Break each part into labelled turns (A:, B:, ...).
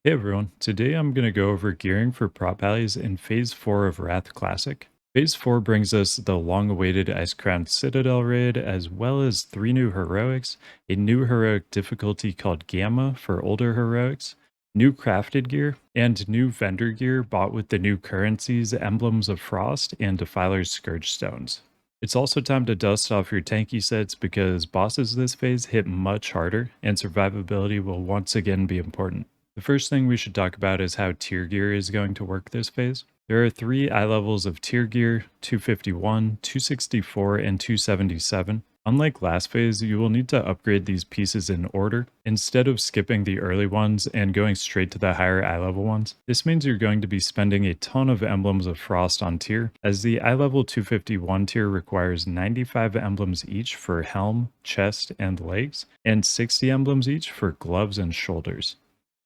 A: Hey everyone, today I'm going to go over gearing for prop pallies in Phase 4 of Wrath Classic. Phase 4 brings us the long-awaited Ice-Crowned Citadel raid, as well as 3 new heroics, a new heroic difficulty called Gamma for older heroics, new crafted gear, and new vendor gear bought with the new currencies Emblems of Frost and Defiler's Scourgestones. It's also time to dust off your tanky sets because bosses this phase hit much harder, and survivability will once again be important. The first thing we should talk about is how tier gear is going to work this phase. There are 3 eye levels of tier gear, 251, 264, and 277. Unlike last phase, you will need to upgrade these pieces in order, instead of skipping the early ones and going straight to the higher eye level ones. This means you're going to be spending a ton of Emblems of Frost on tier, as the eye level 251 tier requires 95 emblems each for helm, chest, and legs, and 60 emblems each for gloves and shoulders.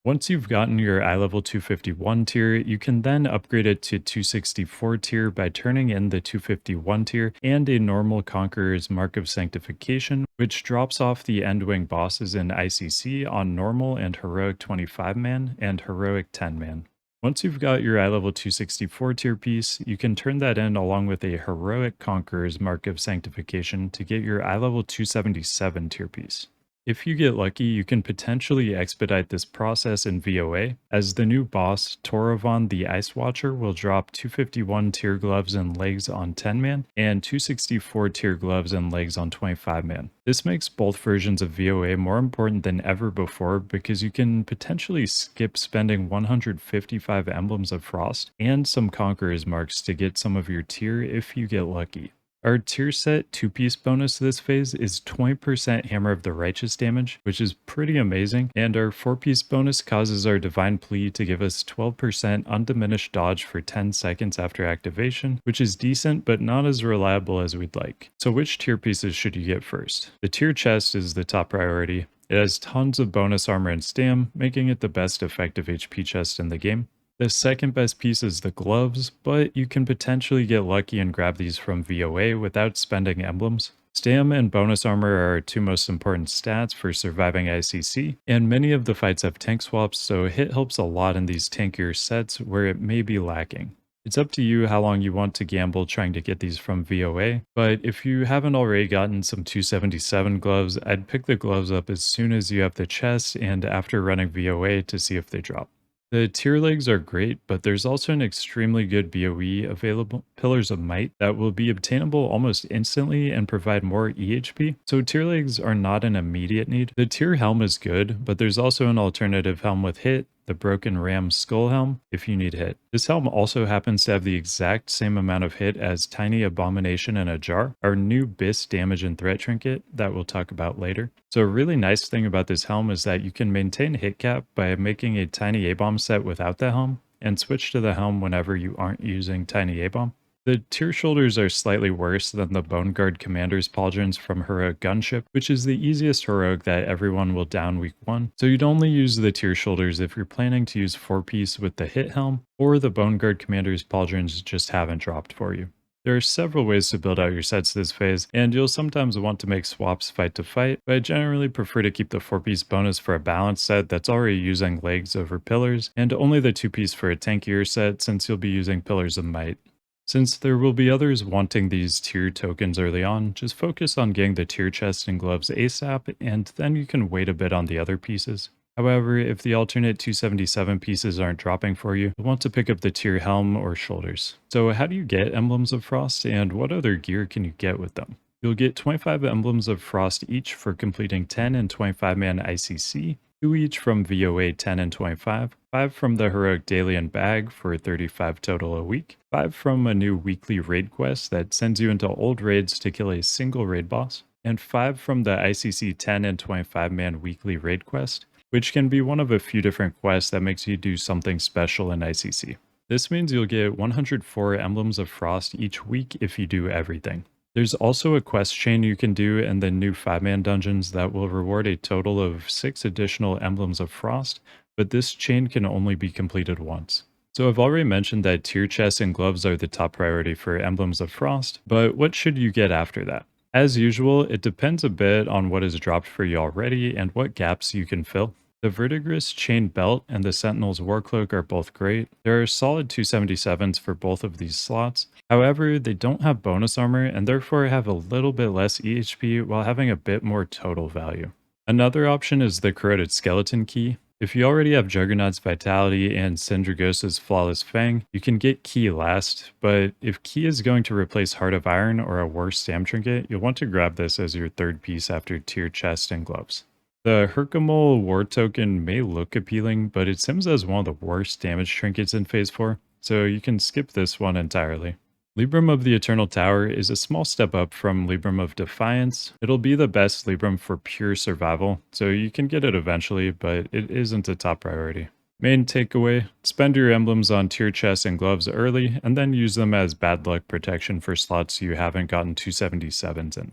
A: Once you've gotten your eye level 251 tier, you can then upgrade it to 264 tier by turning in the 251 tier and a normal Conqueror's Mark of Sanctification, which drops off the Endwing bosses in ICC on normal and heroic 25 man and heroic 10 man. Once you've got your eye level 264 tier piece, you can turn that in along with a heroic Conqueror's Mark of Sanctification to get your eye level 277 tier piece. If you get lucky, you can potentially expedite this process in VOA, as the new boss, Toravon the Ice Watcher, will drop 251 tier gloves and legs on 10 man and 264 tier gloves and legs on 25 man. This makes both versions of VOA more important than ever before because you can potentially skip spending 155 Emblems of Frost and some Conqueror's Marks to get some of your tier if you get lucky. Our tier set 2-piece bonus this phase is 20% Hammer of the Righteous damage, which is pretty amazing, and our 4-piece bonus causes our Divine Plea to give us 12% undiminished dodge for 10 seconds after activation, which is decent but not as reliable as we'd like. So which tier pieces should you get first? The tier chest is the top priority. It has tons of bonus armor and stam, making it the best effective HP chest in the game. The second best piece is the gloves, but you can potentially get lucky and grab these from VOA without spending emblems. Stam and bonus armor are our 2 most important stats for surviving ICC, and many of the fights have tank swaps, so hit helps a lot in these tankier sets where it may be lacking. It's up to you how long you want to gamble trying to get these from VOA, but if you haven't already gotten some 277 gloves, I'd pick the gloves up as soon as you have the chest and after running VOA to see if they drop. The tier legs are great, but there's also an extremely good BOE available, Pillars of Might, that will be obtainable almost instantly and provide more EHP, so tier legs are not an immediate need. The tier helm is good, but there's also an alternative helm with hit, the Broken Ram Skull Helm, if you need hit. This helm also happens to have the exact same amount of hit as Tiny Abomination in a Jar, our new BIS damage and threat trinket that we'll talk about later. So a really nice thing about this helm is that you can maintain hit cap by making a Tiny A-Bomb set without the helm, and switch to the helm whenever you aren't using Tiny A-Bomb. The tier shoulders are slightly worse than the Bone Guard Commander's Pauldrons from Heroic Gunship, which is the easiest heroic that everyone will down week 1, so you'd only use the tier shoulders if you're planning to use 4-piece with the hit helm, or the Bone Guard Commander's Pauldrons just haven't dropped for you. There are several ways to build out your sets this phase, and you'll sometimes want to make swaps fight to fight, but I generally prefer to keep the 4-piece bonus for a balanced set that's already using legs over pillars, and only the 2-piece for a tankier set since you'll be using Pillars of Might. Since there will be others wanting these tier tokens early on, just focus on getting the tier chest and gloves ASAP, and then you can wait a bit on the other pieces. However, if the alternate 277 pieces aren't dropping for you, you'll want to pick up the tier helm or shoulders. So how do you get Emblems of Frost, and what other gear can you get with them? You'll get 25 Emblems of Frost each for completing 10 and 25 man ICC, 2 each from VOA 10 and 25, 5 from the Heroic Daily and Bag for 35 total a week, 5 from a new weekly raid quest that sends you into old raids to kill a single raid boss, and 5 from the ICC 10 and 25 man weekly raid quest, which can be one of a few different quests that makes you do something special in ICC. This means you'll get 104 Emblems of Frost each week if you do everything. There's also a quest chain you can do in the new 5-man dungeons that will reward a total of 6 additional Emblems of Frost, but this chain can only be completed once. So I've already mentioned that tier chests and gloves are the top priority for Emblems of Frost, but what should you get after that? As usual, it depends a bit on what is dropped for you already and what gaps you can fill. The Verdigris Chain Belt and the Sentinel's Warcloak are both great. There are solid 277s for both of these slots. However, they don't have bonus armor and therefore have a little bit less EHP while having a bit more total value. Another option is the Corroded Skeleton Key. If you already have Juggernaut's Vitality and Sindragosa's Flawless Fang, you can get Key last, but if Key is going to replace Heart of Iron or a worse Stam Trinket, you'll want to grab this as your third piece after Tier Chest and Gloves. The Herkimal War Token may look appealing, but it sims as one of the worst damage trinkets in Phase 4, so you can skip this one entirely. Librum of the Eternal Tower is a small step up from Librum of Defiance. It'll be the best Librum for pure survival, so you can get it eventually, but it isn't a top priority. Main takeaway, spend your emblems on tier chests and gloves early, and then use them as bad luck protection for slots you haven't gotten 277s in.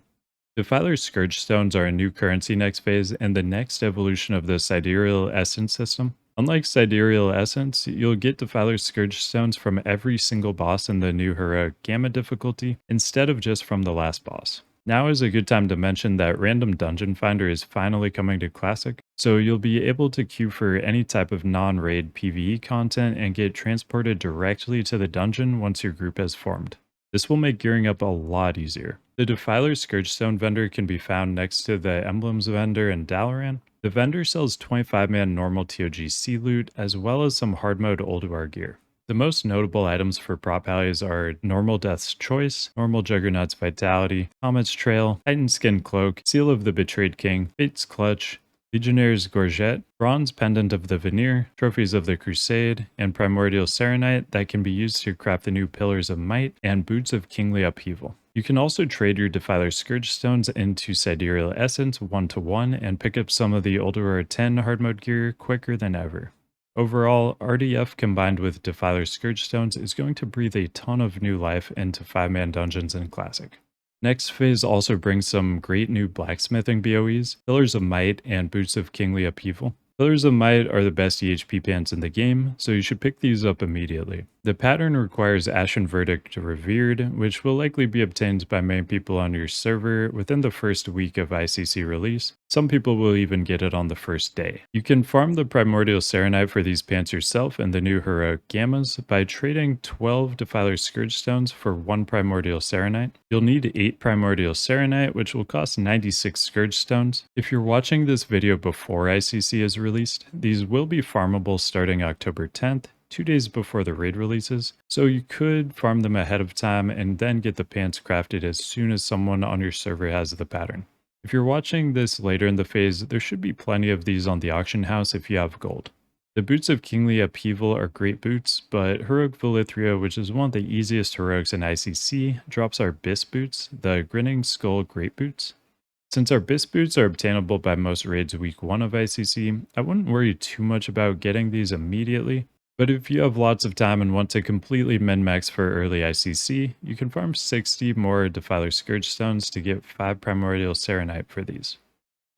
A: Defiler Scourgestones are a new currency next phase and the next evolution of the Sidereal Essence system. Unlike Sidereal Essence, you'll get Defiler Scourgestones from every single boss in the new Heroic Gamma difficulty, instead of just from the last boss. Now is a good time to mention that Random Dungeon Finder is finally coming to Classic, so you'll be able to queue for any type of non-raid PvE content and get transported directly to the dungeon once your group has formed. This will make gearing up a lot easier. The Defiler Scourgestone vendor can be found next to the Emblems vendor in Dalaran. The vendor sells 25-man normal TOGC loot, as well as some hard mode Ulduar gear. The most notable items for Prot Paladins are Normal Death's Choice, Normal Juggernaut's Vitality, Comet's Trail, Titan's Skin Cloak, Seal of the Betrayed King, Fate's Clutch, Legionnaire's Gorget, Bronze Pendant of the Veneer, Trophies of the Crusade, and Primordial Serenite that can be used to craft the new Pillars of Might and Boots of Kingly Upheaval. You can also trade your Defiler Scourgestones into Sidereal Essence 1-to-1 and pick up some of the Ulduar 10 hard mode gear quicker than ever. Overall, RDF combined with Defiler Scourgestones is going to breathe a ton of new life into 5-man dungeons in Classic. Next phase also brings some great new blacksmithing BOEs, Pillars of Might and Boots of Kingly Upheaval. Pillars of Might are the best EHP pants in the game, so you should pick these up immediately. The pattern requires Ashen Verdict Revered, which will likely be obtained by many people on your server within the first week of ICC release. Some people will even get it on the first day. You can farm the Primordial Serenite for these pants yourself in the new Heroic Gammas by trading 12 Defiler Scourgestones for 1 Primordial Serenite. You'll need 8 Primordial Serenite, which will cost 96 Scourgestones. If you're watching this video before ICC is released, these will be farmable starting October 10th. 2 days before the raid releases, so you could farm them ahead of time and then get the pants crafted as soon as someone on your server has the pattern. If you're watching this later in the phase, there should be plenty of these on the auction house if you have gold. The Boots of Kingly Upheaval are great boots, but Heroic Vilithria, which is one of the easiest heroics in ICC, drops our BIS boots, the Grinning Skull Great Boots. Since our BIS boots are obtainable by most raids week 1 of ICC, I wouldn't worry too much about getting these immediately. But if you have lots of time and want to completely min-max for early ICC, you can farm 60 more Defiler Scourgestones to get 5 Primordial Serenite for these.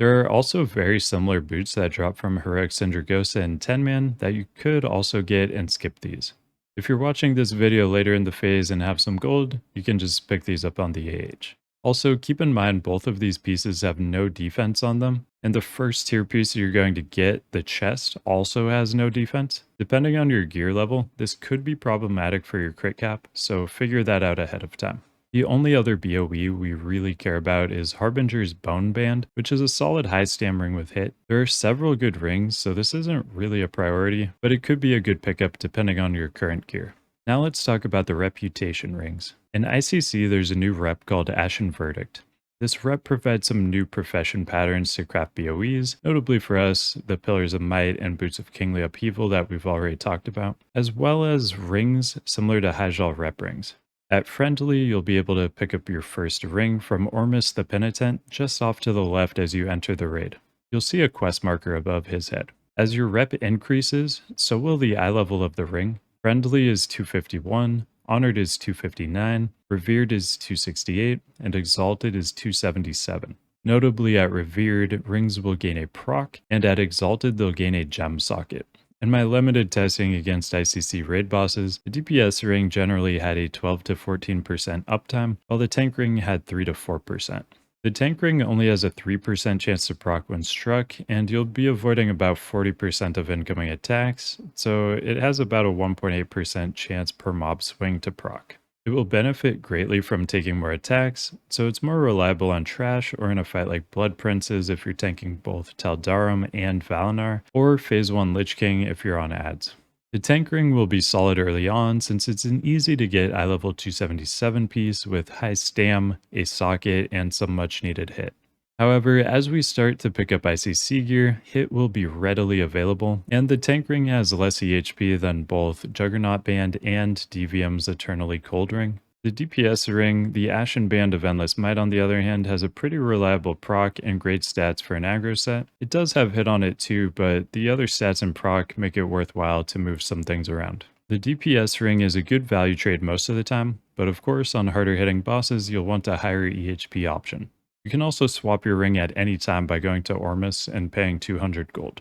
A: There are also very similar boots that drop from Heroic Sindragosa and 10-man that you could also get and skip these. If you're watching this video later in the phase and have some gold, you can just pick these up on the AH. Also, keep in mind both of these pieces have no defense on them, and the first tier piece you're going to get, the chest, also has no defense. Depending on your gear level, this could be problematic for your crit cap, so figure that out ahead of time. The only other BOE we really care about is Harbinger's Bone Band, which is a solid high stam ring with hit. There are several good rings, so this isn't really a priority, but it could be a good pickup depending on your current gear. Now let's talk about the reputation rings. In ICC, there's a new rep called Ashen Verdict. This rep provides some new profession patterns to craft BOEs, notably for us, the Pillars of Might and Boots of Kingly Upheaval that we've already talked about, as well as rings similar to Hyjal rep rings. At Friendly, you'll be able to pick up your first ring from Ormus the Penitent just off to the left as you enter the raid. You'll see a quest marker above his head. As your rep increases, so will the eye level of the ring. Friendly is 251, Honored is 259, Revered is 268, and Exalted is 277. Notably at Revered, rings will gain a proc, and at Exalted they'll gain a gem socket. In my limited testing against ICC raid bosses, the DPS ring generally had a 12 to 14% uptime, while the tank ring had 3 to 4%. The tank ring only has a 3% chance to proc when struck, and you'll be avoiding about 40% of incoming attacks, so it has about a 1.8% chance per mob swing to proc. It will benefit greatly from taking more attacks, so it's more reliable on trash or in a fight like Blood Princes if you're tanking both Tal'Daram and Valinor, or Phase 1 Lich King if you're on ads. The tank ring will be solid early on since it's an easy to get eye level 277 piece with high stam, a socket, and some much needed hit. However, as we start to pick up ICC gear, hit will be readily available, and the tank ring has less EHP than both Juggernaut Band and DVM's Eternally Cold Ring. The DPS ring, the Ashen Band of Endless Might on the other hand, has a pretty reliable proc and great stats for an aggro set. It does have hit on it too, but the other stats in proc make it worthwhile to move some things around. The DPS ring is a good value trade most of the time, but of course on harder hitting bosses you'll want a higher EHP option. You can also swap your ring at any time by going to Ormus and paying 200 gold.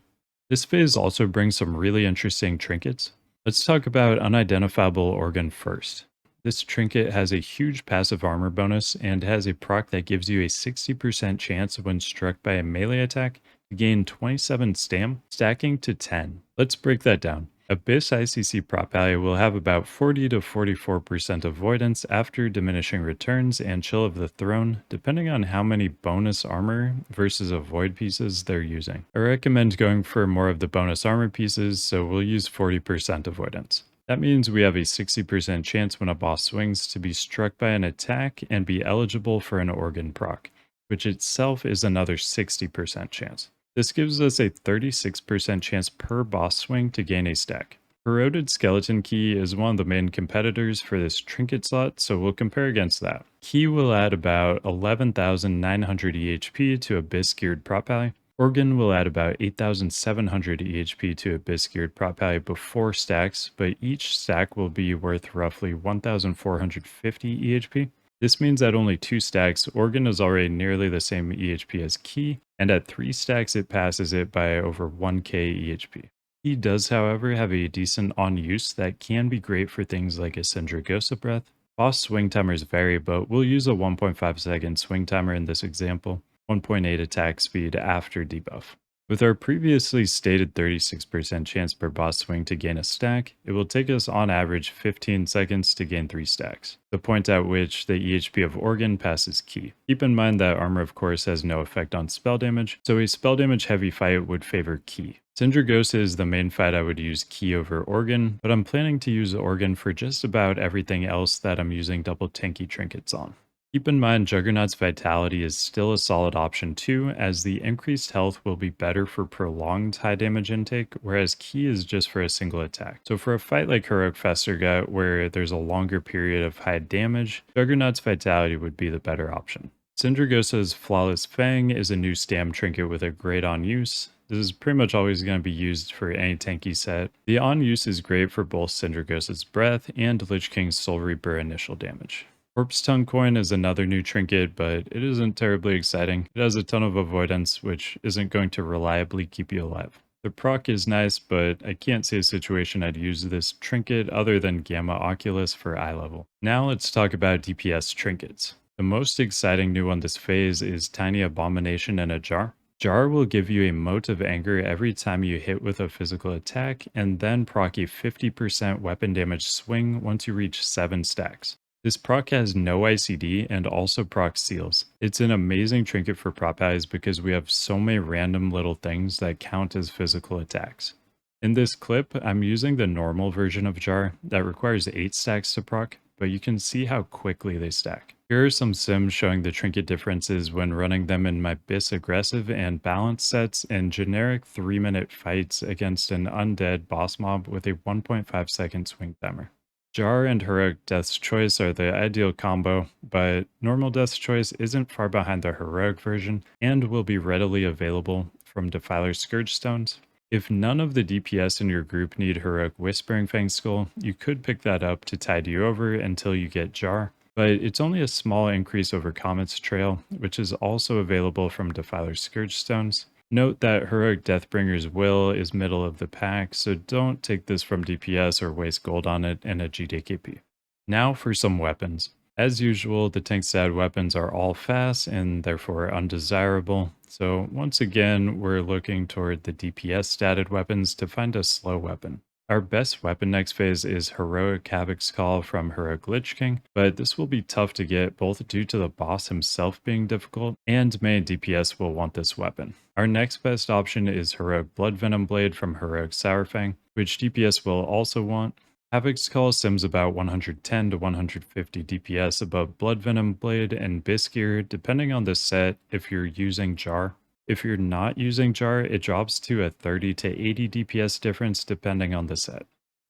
A: This phase also brings some really interesting trinkets. Let's talk about Unidentifiable Organ first. This trinket has a huge passive armor bonus and has a proc that gives you a 60% chance when struck by a melee attack to gain 27 stam, stacking to 10. Let's break that down. A BIS ICC Prot Paladin will have about 40 to 44% avoidance after diminishing returns and Chill of the Throne, depending on how many bonus armor versus avoid pieces they're using. I recommend going for more of the bonus armor pieces, so we'll use 40% avoidance. That means we have a 60% chance when a boss swings to be struck by an attack and be eligible for an organ proc, which itself is another 60% chance. This gives us a 36% chance per boss swing to gain a stack. Corroded Skeleton Key is one of the main competitors for this trinket slot, so we'll compare against that. Key will add about 11,900 EHP to a BIS geared Prot Paladin. Organ will add about 8,700 EHP to a BIS geared Prot Paladin before stacks, but each stack will be worth roughly 1,450 EHP. This means at only 2 stacks, Organ is already nearly the same EHP as Key, and at 3 stacks it passes it by over 1k EHP. Key does, however, have a decent on-use that can be great for things like a Sindragosa breath. Boss swing timers vary, but we'll use a 1.5 second swing timer in this example, 1.8 attack speed after debuff. With our previously stated 36% chance per boss swing to gain a stack, it will take us on average 15 seconds to gain 3 stacks, the point at which the EHP of Organ passes Key. Keep in mind that armor of course has no effect on spell damage, so a spell damage heavy fight would favor Key. Sindragosa is the main fight I would use Key over Organ, but I'm planning to use Organ for just about everything else that I'm using double tanky trinkets on. Keep in mind Juggernaut's Vitality is still a solid option too, as the increased health will be better for prolonged high damage intake, whereas Key is just for a single attack. So for a fight like Heroic Festergut, where there's a longer period of high damage, Juggernaut's Vitality would be the better option. Sindragosa's Flawless Fang is a new stam trinket with a great on-use. This is pretty much always going to be used for any tanky set. The on-use is great for both Sindragosa's Breath and Lich King's Soul Reaper initial damage. Corpse Tongue Coin is another new trinket, but it isn't terribly exciting. It has a ton of avoidance, which isn't going to reliably keep you alive. The proc is nice, but I can't see a situation I'd use this trinket other than Gamma Oculus for eye level. Now let's talk about DPS trinkets. The most exciting new on this phase is Tiny Abomination and a Jar. Jar will give you a Mote of Anger every time you hit with a physical attack, and then proc a 50% weapon damage swing once you reach 7 stacks. This proc has no ICD and also proc seals. It's an amazing trinket for Prot Paladins because we have so many random little things that count as physical attacks. In this clip, I'm using the normal version of Jar that requires 8 stacks to proc, but you can see how quickly they stack. Here are some sims showing the trinket differences when running them in my BIS Aggressive and Balanced sets in generic 3-minute fights against an undead boss mob with a 1.5 second swing timer. Jar and Heroic Death's Choice are the ideal combo, but normal Death's Choice isn't far behind the heroic version and will be readily available from Defiler Scourgestones. If none of the DPS in your group need Heroic Whispering Fang Skull, you could pick that up to tide you over until you get Jar, but it's only a small increase over Comet's Trail, which is also available from Defiler Scourgestones. Note that Heroic Deathbringer's Will is middle of the pack, so don't take this from DPS or waste gold on it in a GDKP. Now for some weapons. As usual, the tank stat weapons are all fast and therefore undesirable. So once again, we're looking toward the DPS statted weapons to find a slow weapon. Our best weapon next phase is Heroic Havoc's Call from Heroic Lich King, but this will be tough to get both due to the boss himself being difficult and many DPS will want this weapon. Our next best option is Heroic Blood Venom Blade from Heroic Sourfang, which DPS will also want. Havoc's Call sims about 110 to 150 DPS above Blood Venom Blade and BIS Gear, depending on the set if you're using Jar. If you're not using Jar, it drops to a 30 to 80 DPS difference depending on the set.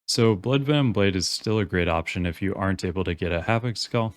A: So Blood Venom Blade is still a great option if you aren't able to get a Havoc's Call.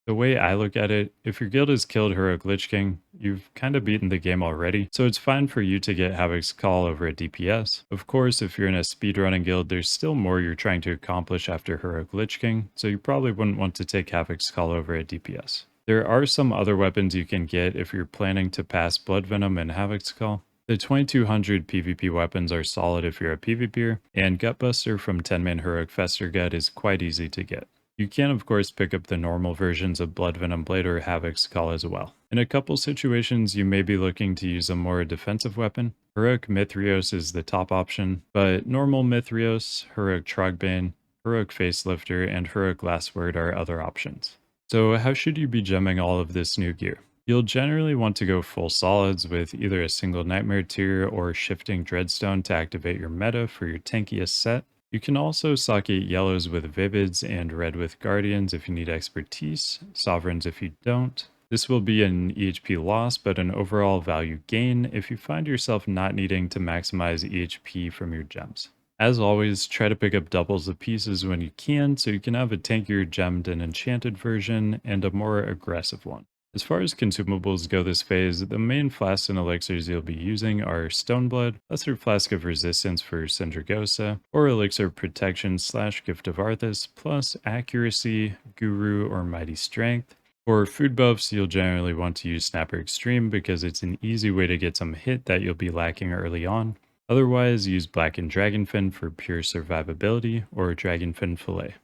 A: The way I look at it, if your guild has killed Heroic Lich King, you've kind of beaten the game already, so it's fine for you to get Havoc's Call over a DPS. Of course, if you're in a speedrunning guild, there's still more you're trying to accomplish after Heroic Lich King, so you probably wouldn't want to take Havoc's Call over a DPS. There are some other weapons you can get if you're planning to pass Blood Venom and Havoc's Call. The 2200 PvP weapons are solid if you're a PvPer, and Gutbuster from 10-man Heroic Fester Gut is quite easy to get. You can of course pick up the normal versions of Blood Venom Blade or Havoc's Call as well. In a couple situations you may be looking to use a more defensive weapon. Heroic Mithrios is the top option, but normal Mithrios, Heroic Trogbane, Heroic Facelifter, and Heroic Last Word are other options. So how should you be gemming all of this new gear? You'll generally want to go full solids with either a single Nightmare Tier or Shifting Dreadstone to activate your meta for your tankiest set. You can also socket yellows with Vivids and red with Guardians if you need expertise, Sovereigns if you don't. This will be an EHP loss, but an overall value gain if you find yourself not needing to maximize EHP from your gems. As always, try to pick up doubles of pieces when you can so you can have a tankier gemmed and enchanted version and a more aggressive one. As far as consumables go this phase, the main flasks and elixirs you'll be using are Stoneblood, Lesser Flask of Resistance for Sindragosa, or Elixir Protection / Gift of Arthas, plus Accuracy, Guru, or Mighty Strength. For food buffs, you'll generally want to use Snapper Extreme because it's an easy way to get some hit that you'll be lacking early on. Otherwise, use Blackened Dragonfin for pure survivability, or Dragonfin Fillet.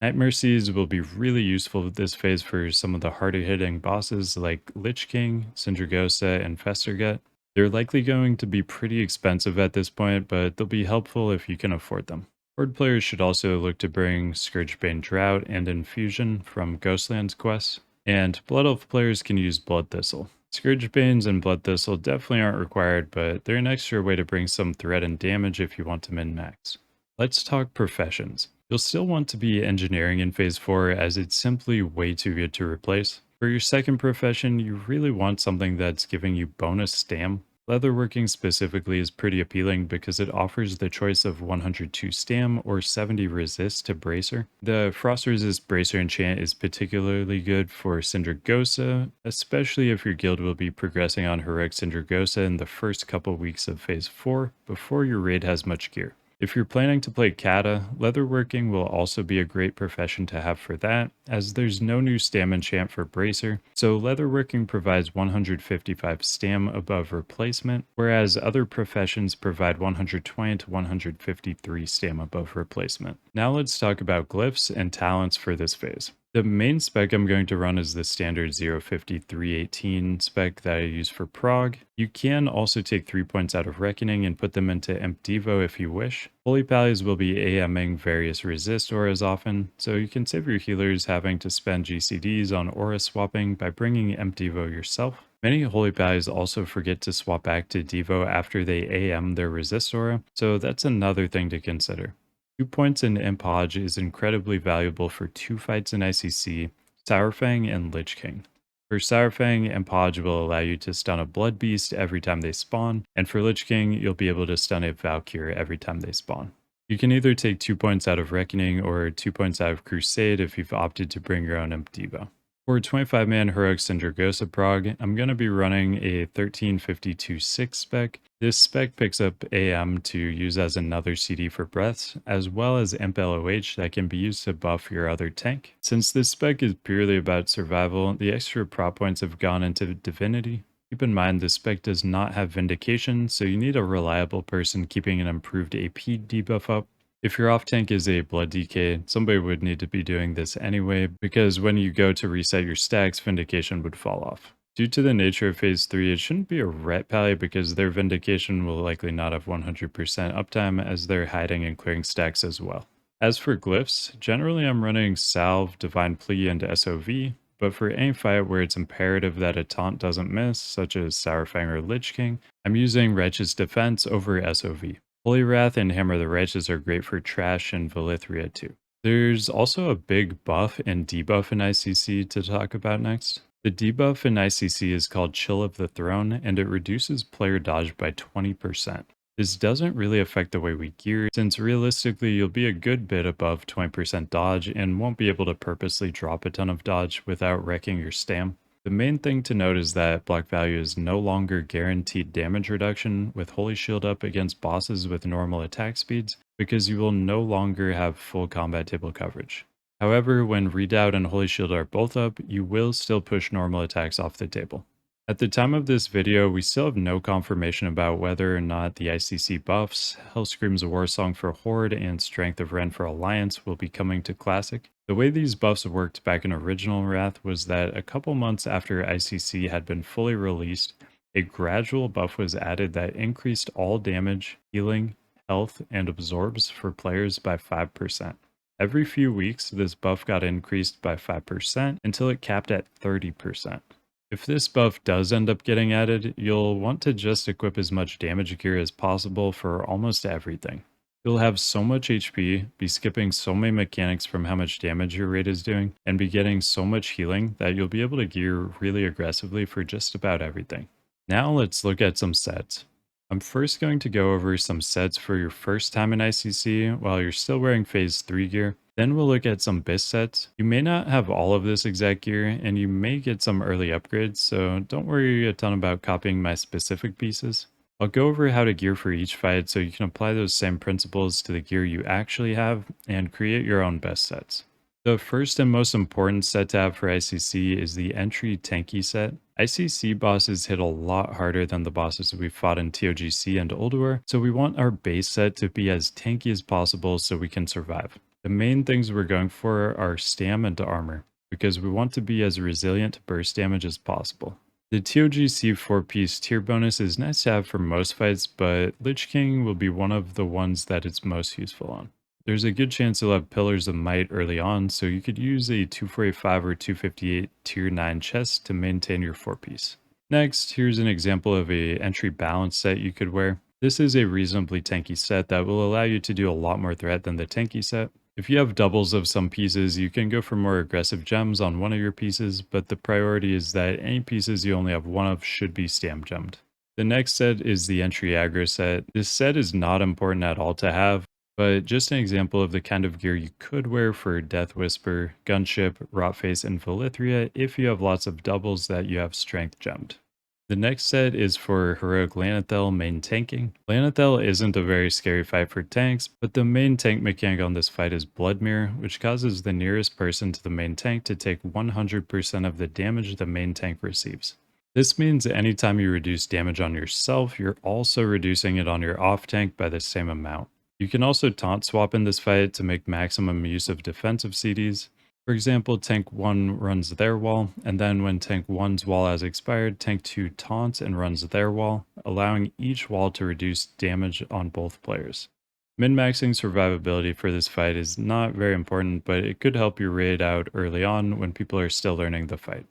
A: Nightmare Seeds will be really useful this phase for some of the harder hitting bosses like Lich King, Sindragosa, and Festergut. They're likely going to be pretty expensive at this point, but they'll be helpful if you can afford them. Horde players should also look to bring Scourgebane Drought and Infusion from Ghostlands quests, and Blood Elf players can use Blood Thistle. Scourgebanes and Blood Thistle definitely aren't required, but they're an extra way to bring some threat and damage if you want to min-max. Let's talk professions. You'll still want to be engineering in phase 4 as it's simply way too good to replace. For your second profession, you really want something that's giving you bonus stam. Leatherworking specifically is pretty appealing because it offers the choice of 102 stam or 70 resist to bracer. The frost resist bracer enchant is particularly good for Sindragosa, especially if your guild will be progressing on Heroic Sindragosa in the first couple weeks of phase 4 before your raid has much gear. If you're planning to play Kata, leatherworking will also be a great profession to have for that, as there's no new stam enchant for Bracer, so leatherworking provides 155 stam above replacement, whereas other professions provide 120 to 153 stam above replacement. Now let's talk about glyphs and talents for this phase. The main spec I'm going to run is the standard 05318 spec that I use for prog. You can also take 3 points out of Reckoning and put them into Imp Devo if you wish. Holy Pallies will be AMing various resist auras often, so you can save your healers having to spend GCDs on aura swapping by bringing Imp Devo yourself. Many Holy Pallies also forget to swap back to Devo after they AM their resist aura, so that's another thing to consider. 2 points in Imp Hodge is incredibly valuable for 2 fights in ICC, Sourfang and Lich King. For Sourfang, Imp Hodge will allow you to stun a Blood Beast every time they spawn, and for Lich King, you'll be able to stun a Valkyrie every time they spawn. You can either take 2 points out of Reckoning or 2 points out of Crusade if you've opted to bring your own Imp Devo. For 25-man Heroic Sindragosa prog, I'm going to be running a 1352-6 spec. This spec picks up AM to use as another CD for breaths, as well as Imp LOH that can be used to buff your other tank. Since this spec is purely about survival, the extra prop points have gone into Divinity. Keep in mind this spec does not have Vindication, so you need a reliable person keeping an improved AP debuff up. If your off tank is a blood DK, somebody would need to be doing this anyway, because when you go to reset your stacks, Vindication would fall off. Due to the nature of Phase 3, it shouldn't be a ret pally because their Vindication will likely not have 100% uptime as they're hiding and clearing stacks as well. As for glyphs, generally I'm running Salve, Divine Plea, and SOV, but for any fight where it's imperative that a taunt doesn't miss, such as Sourfang or Lich King, I'm using Righteous Defense over SOV. Holy Wrath and Hammer of the Righteous are great for Trash and Valithria too. There's also a big buff and debuff in ICC to talk about next. The debuff in ICC is called Chill of the Throne, and it reduces player dodge by 20%. This doesn't really affect the way we gear, since realistically you'll be a good bit above 20% dodge and won't be able to purposely drop a ton of dodge without wrecking your stam. The main thing to note is that block value is no longer guaranteed damage reduction with Holy Shield up against bosses with normal attack speeds, because you will no longer have full combat table coverage. However, when Redoubt and Holy Shield are both up, you will still push normal attacks off the table. At the time of this video, we still have no confirmation about whether or not the ICC buffs, Hellscream's Warsong for Horde, and Strength of Ren for Alliance will be coming to Classic. The way these buffs worked back in original Wrath was that a couple months after ICC had been fully released, a gradual buff was added that increased all damage, healing, health, and absorbs for players by 5%. Every few weeks, this buff got increased by 5% until it capped at 30%. If this buff does end up getting added, you'll want to just equip as much damage gear as possible for almost everything. You'll have so much HP, be skipping so many mechanics from how much damage your raid is doing, and be getting so much healing that you'll be able to gear really aggressively for just about everything. Now let's look at some sets. I'm first going to go over some sets for your first time in ICC while you're still wearing Phase 3 gear. Then we'll look at some BIS sets. You may not have all of this exact gear, and you may get some early upgrades, so don't worry a ton about copying my specific pieces. I'll go over how to gear for each fight so you can apply those same principles to the gear you actually have and create your own best sets. The first and most important set to have for ICC is the entry tanky set. ICC bosses hit a lot harder than the bosses we fought in TOGC and Ulduar, so we want our base set to be as tanky as possible so we can survive. The main things we're going for are stam and armor, because we want to be as resilient to burst damage as possible. The TOGC 4-piece tier bonus is nice to have for most fights, but Lich King will be one of the ones that it's most useful on. There's a good chance you'll have Pillars of Might early on, so you could use a 245 or 258 tier 9 chest to maintain your 4-piece. Next, here's an example of a entry balance set you could wear. This is a reasonably tanky set that will allow you to do a lot more threat than the tanky set. If you have doubles of some pieces, you can go for more aggressive gems on one of your pieces, but the priority is that any pieces you only have one of should be stam gemmed. The next set is the entry aggro set. This set is not important at all to have, but just an example of the kind of gear you could wear for Death Whisper, Gunship, Rotface, and Valithria if you have lots of doubles that you have strength gemmed. The next set is for Heroic Lana'thel main tanking. Lana'thel isn't a very scary fight for tanks, but the main tank mechanic on this fight is Blood Mirror, which causes the nearest person to the main tank to take 100% of the damage the main tank receives. This means anytime you reduce damage on yourself, you're also reducing it on your off tank by the same amount. You can also taunt swap in this fight to make maximum use of defensive CDs. For example, tank 1 runs their wall, and then when tank 1's wall has expired, tank 2 taunts and runs their wall, allowing each wall to reduce damage on both players. Min-maxing survivability for this fight is not very important, but it could help you raid out early on when people are still learning the fight.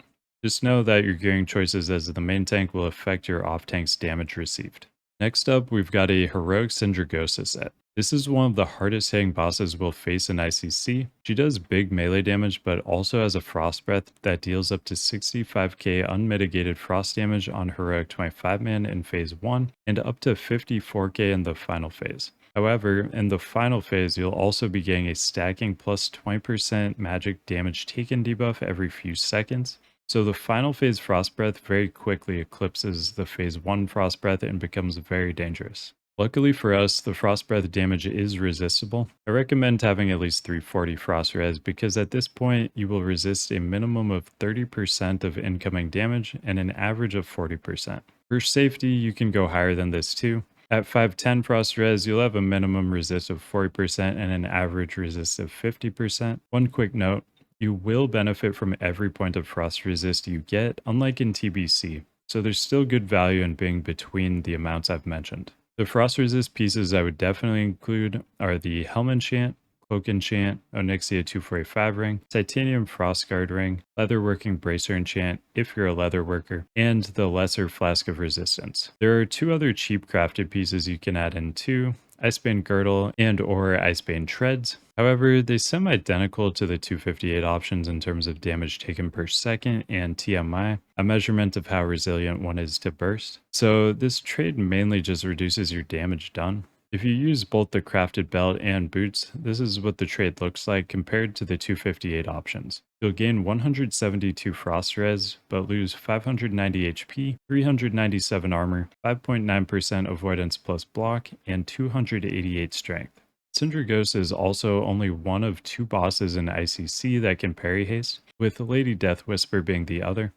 A: Just know that your gearing choices as the main tank will affect your off-tank's damage received. Next up, we've got a Heroic Sindragosa set. This is one of the hardest hitting bosses we'll face in ICC. She does big melee damage, but also has a Frost Breath that deals up to 65k unmitigated frost damage on Heroic 25-man in phase 1, and up to 54k in the final phase. However, in the final phase, you'll also be getting a stacking plus 20% magic damage taken debuff every few seconds. So the final phase Frost Breath very quickly eclipses the phase 1 Frost Breath and becomes very dangerous. Luckily for us, the Frost Breath damage is resistible. I recommend having at least 340 Frost Res because at this point you will resist a minimum of 30% of incoming damage and an average of 40%. For safety, you can go higher than this too. At 510 Frost Res, you'll have a minimum resist of 40% and an average resist of 50%. One quick note, you will benefit from every point of Frost resist you get, unlike in TBC, so there's still good value in being between the amounts I've mentioned. The Frost resist pieces I would definitely include are the Helm Enchant, Cloak Enchant, Onyxia 245 ring, Titanium Frostguard ring, Leatherworking Bracer Enchant if you're a leather worker, and the Lesser Flask of Resistance. There are two other cheap crafted pieces you can add in too, Icebane Girdle and or Icebane Treads. However, they seem identical to the 258 options in terms of damage taken per second and TMI, a measurement of how resilient one is to burst. So this trade mainly just reduces your damage done. If you use both the crafted belt and boots, this is what the trade looks like compared to the 258 options. You'll gain 172 frost res, but lose 590 HP, 397 armor, 5.9% avoidance plus block, and 288 strength. Sindragosa is also only one of two bosses in ICC that can parry haste, with Lady Death Whisper being the other.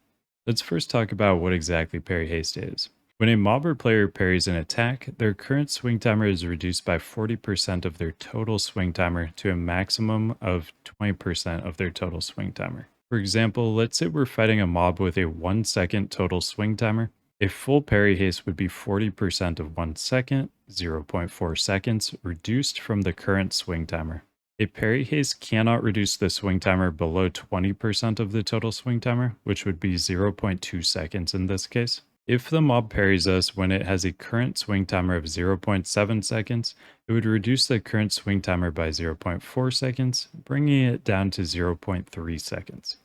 A: Let's first talk about what exactly parry haste is. When a mob or player parries an attack, their current swing timer is reduced by 40% of their total swing timer to a maximum of 20% of their total swing timer. For example, let's say we're fighting a mob with a 1 second total swing timer. A full parry haste would be 40% of 1 second, 0.4 seconds, reduced from the current swing timer. A parry haste cannot reduce the swing timer below 20% of the total swing timer, which would be 0.2 seconds in this case. If the mob parries us when it has a current swing timer of 0.7 seconds, it would reduce the current swing timer by 0.4 seconds, bringing it down to 0.3 seconds.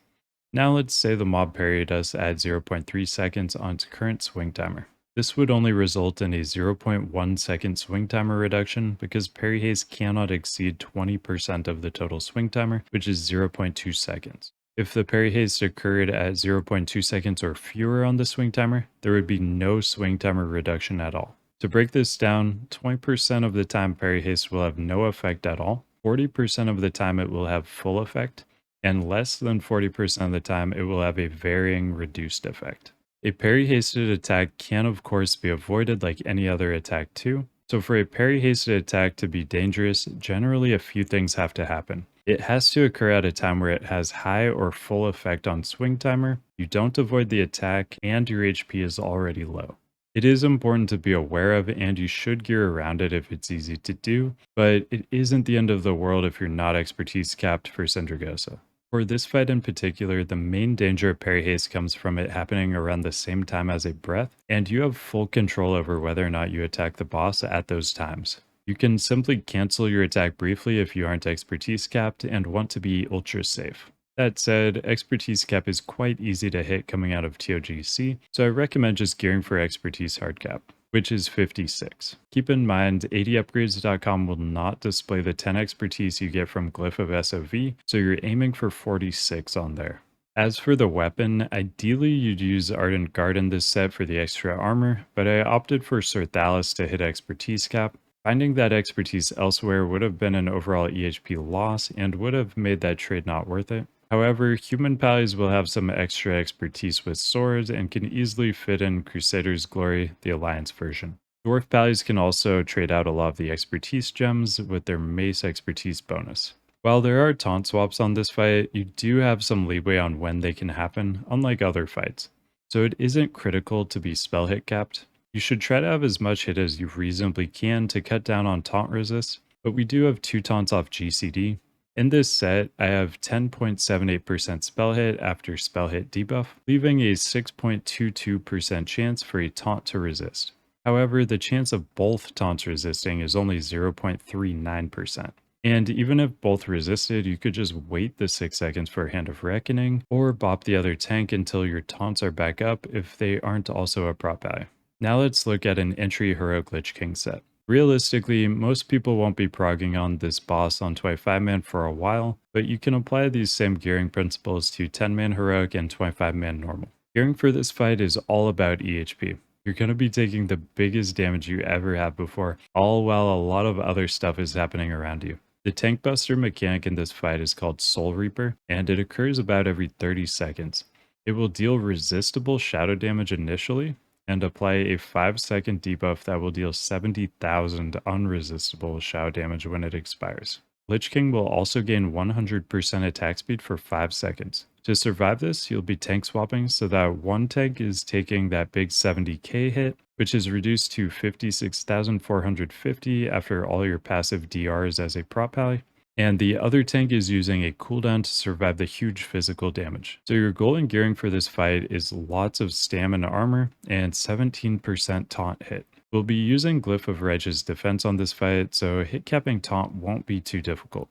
A: Now let's say the mob parried us at 0.3 seconds on its current swing timer. This would only result in a 0.1 second swing timer reduction because parry haste cannot exceed 20% of the total swing timer, which is 0.2 seconds. If the parry haste occurred at 0.2 seconds or fewer on the swing timer, there would be no swing timer reduction at all. To break this down, 20% of the time parry haste will have no effect at all, 40% of the time it will have full effect, and less than 40% of the time it will have a varying reduced effect. A parry hasted attack can of course be avoided like any other attack too, so for a parry hasted attack to be dangerous, generally a few things have to happen. It has to occur at a time where it has high or full effect on swing timer, you don't avoid the attack, and your HP is already low. It is important to be aware of and you should gear around it if it's easy to do, but it isn't the end of the world if you're not expertise capped for Sindragosa. For this fight in particular, the main danger of parry haste comes from it happening around the same time as a breath, and you have full control over whether or not you attack the boss at those times. You can simply cancel your attack briefly if you aren't expertise capped and want to be ultra safe. That said, expertise cap is quite easy to hit coming out of TOGC, so I recommend just gearing for expertise hard cap, which is 56. Keep in mind, 80upgrades.com will not display the 10 expertise you get from Glyph of SOV, so you're aiming for 46 on there. As for the weapon, ideally you'd use Ardent Guard in this set for the extra armor, but I opted for Sir Thalas to hit expertise cap. Finding that expertise elsewhere would have been an overall EHP loss and would have made that trade not worth it. However, human pallies will have some extra expertise with swords and can easily fit in Crusader's Glory, the Alliance version. Dwarf pallies can also trade out a lot of the expertise gems with their mace expertise bonus. While there are taunt swaps on this fight, you do have some leeway on when they can happen, unlike other fights. So it isn't critical to be spell hit capped. You should try to have as much hit as you reasonably can to cut down on taunt resist, but we do have 2 taunts off GCD. In this set, I have 10.78% spell hit after spell hit debuff, leaving a 6.22% chance for a taunt to resist. However, the chance of both taunts resisting is only 0.39%. And even if both resisted, you could just wait the 6 seconds for a Hand of Reckoning, or bop the other tank until your taunts are back up if they aren't also a prop value. Now let's look at an entry Heroic Lich King set. Realistically, most people won't be progging on this boss on 25-man for a while, but you can apply these same gearing principles to 10-man Heroic and 25-man normal. Gearing for this fight is all about EHP. You're going to be taking the biggest damage you ever have before, all while a lot of other stuff is happening around you. The tank buster mechanic in this fight is called Soul Reaper, and it occurs about every 30 seconds. It will deal resistible shadow damage initially, and apply a 5-second debuff that will deal 70,000 unresistible Shao damage when it expires. Lich King will also gain 100% attack speed for 5 seconds. To survive this, you'll be tank swapping so that one tank is taking that big 70k hit, which is reduced to 56,450 after all your passive DRs as a prop pally, and the other tank is using a cooldown to survive the huge physical damage. So your goal in gearing for this fight is lots of stamina armor and 17% taunt hit. We'll be using Glyph of Reg's defense on this fight, so hit capping taunt won't be too difficult.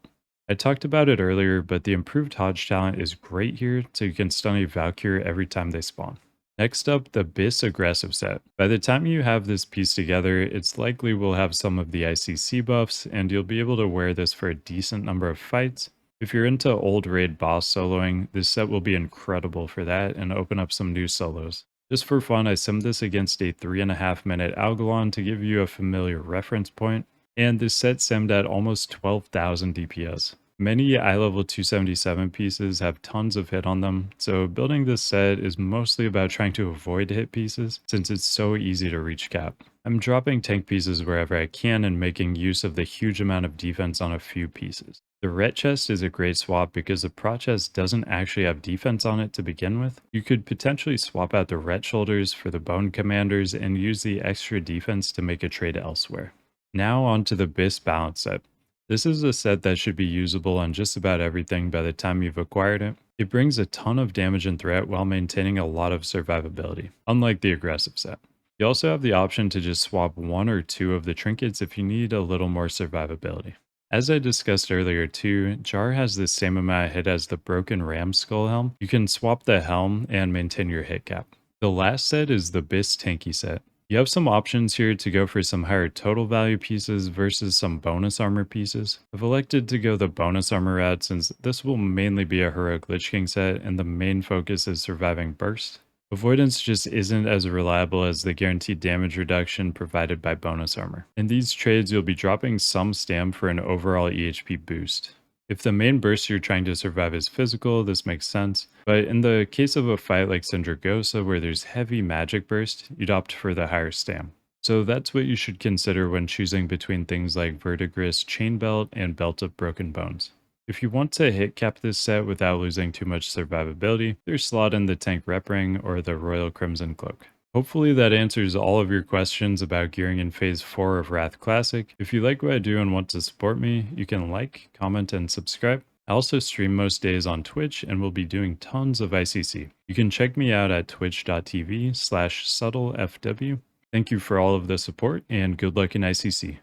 A: I talked about it earlier, but the improved Hodge talent is great here, so you can stun a Valkyrie every time they spawn. Next up, the BIS Aggressive set. By the time you have this piece together, it's likely we'll have some of the ICC buffs, and you'll be able to wear this for a decent number of fights. If you're into old raid boss soloing, this set will be incredible for that and open up some new solos. Just for fun, I simmed this against a 3.5 minute Algalon to give you a familiar reference point, and this set simmed at almost 12,000 DPS. Many eye level 277 pieces have tons of hit on them, so building this set is mostly about trying to avoid hit pieces since it's so easy to reach cap. I'm dropping tank pieces wherever I can and making use of the huge amount of defense on a few pieces. The Ret chest is a great swap because the Prot chest doesn't actually have defense on it to begin with. You could potentially swap out the Ret shoulders for the Bone Commanders and use the extra defense to make a trade elsewhere. Now on to the BIS Balanced set. This is a set that should be usable on just about everything by the time you've acquired it. It brings a ton of damage and threat while maintaining a lot of survivability, unlike the aggressive set. You also have the option to just swap one or two of the trinkets if you need a little more survivability. As I discussed earlier too, Jar has the same amount of hit as the Broken Ram Skull Helm. You can swap the helm and maintain your hit cap. The last set is the BIS Tanky set. You have some options here to go for some higher total value pieces versus some bonus armor pieces. I've elected to go the bonus armor route since this will mainly be a heroic Lich King set and the main focus is surviving burst. Avoidance just isn't as reliable as the guaranteed damage reduction provided by bonus armor. In these trades, you'll be dropping some stam for an overall EHP boost. If the main burst you're trying to survive is physical, this makes sense, but in the case of a fight like Sindragosa where there's heavy magic burst, you'd opt for the higher stam. So that's what you should consider when choosing between things like Verdigris Chain Belt and Belt of Broken Bones. If you want to hit cap this set without losing too much survivability, there's slot in the Tank Rep Ring or the Royal Crimson Cloak. Hopefully that answers all of your questions about gearing in Phase 4 of Wrath Classic. If you like what I do and want to support me, you can like, comment, and subscribe. I also stream most days on Twitch and will be doing tons of ICC. You can check me out at twitch.tv/subtlefw. Thank you for all of the support and good luck in ICC.